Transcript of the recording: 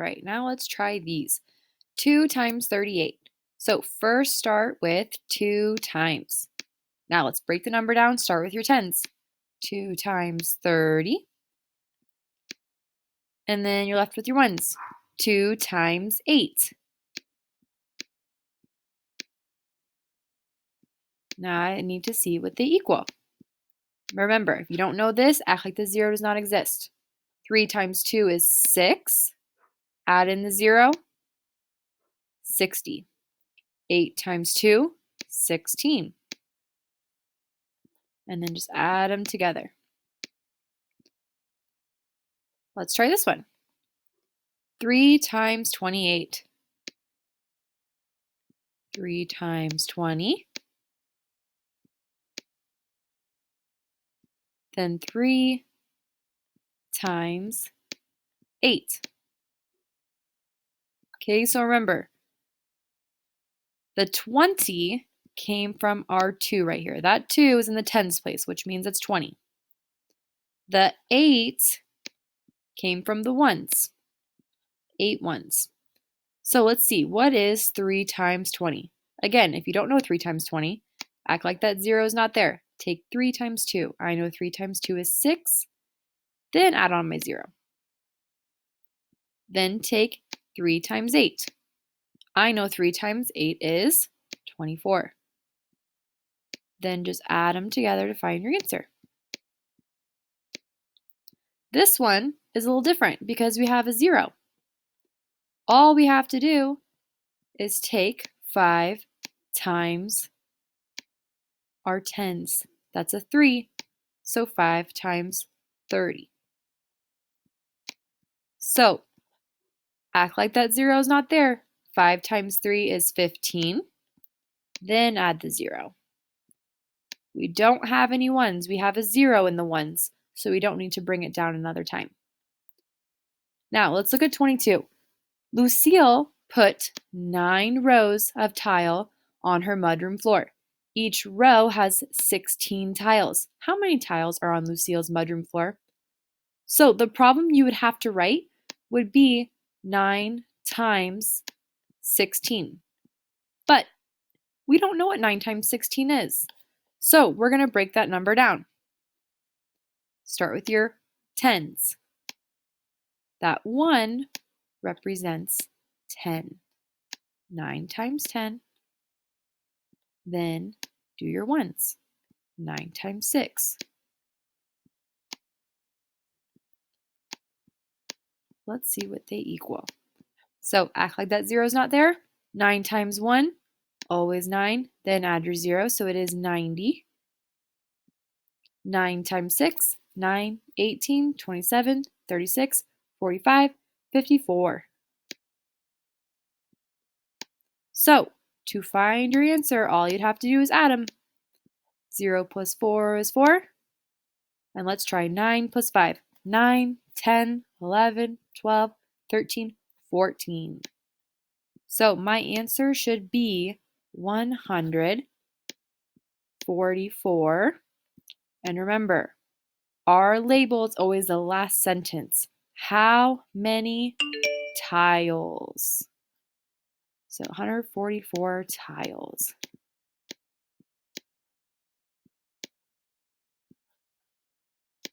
right, now let's try these. 2 times 38. So first start with 2 times. Now let's break the number down. Start with your tens. 2 times 30. And then you're left with your ones. 2 times 8. Now I need to see what they equal. Remember, if you don't know this, act like the 0 does not exist. 3 times 2 is 6. Add in the 0. 60. 8 times 2, 16. And then just add them together. Let's try this one. 3 times 28. 3 times 20. Then 3 times 8. Okay, so remember, the 20 came from our 2 right here. That 2 is in the tens place, which means it's 20. The 8 came from the ones. 8 ones. So let's see, what is 3 times 20? Again, if you don't know 3 times 20, act like that 0 is not there. Take 3 times 2. I know 3 times 2 is 6. Then add on my 0. Then take 3 times 8. I know 3 times 8 is 24. Then just add them together to find your answer. This one is a little different because we have a 0. All we have to do is take 5 times our tens. That's a 3. So 5 times 30. So act like that 0 is not there. 5 times 3 is 15. Then add the 0. We don't have any ones. We have a 0 in the ones, so we don't need to bring it down another time. Now let's look at 22. Lucille put 9 rows of tile on her mudroom floor. Each row has 16 tiles. How many tiles are on Lucille's mudroom floor? So the problem you would have to write would be 9 times 16. But we don't know what 9 times 16 is. So we're going to break that number down. Start with your tens. That 1 represents 10. 9 times 10. Then do your ones. 9 times 6. Let's see what they equal. So act like that 0 is not there. 9 times 1, always 9. Then add your 0, so it is 90. 9 times 6, 9, 18, 27, 36, 45, 54. So to find your answer, all you'd have to do is add them. 0 plus 4 is 4. And let's try 9 plus 5. 9, 10, 11, 12, 13, 14. So my answer should be 144. And remember, our label is always the last sentence. How many tiles? So 144 tiles.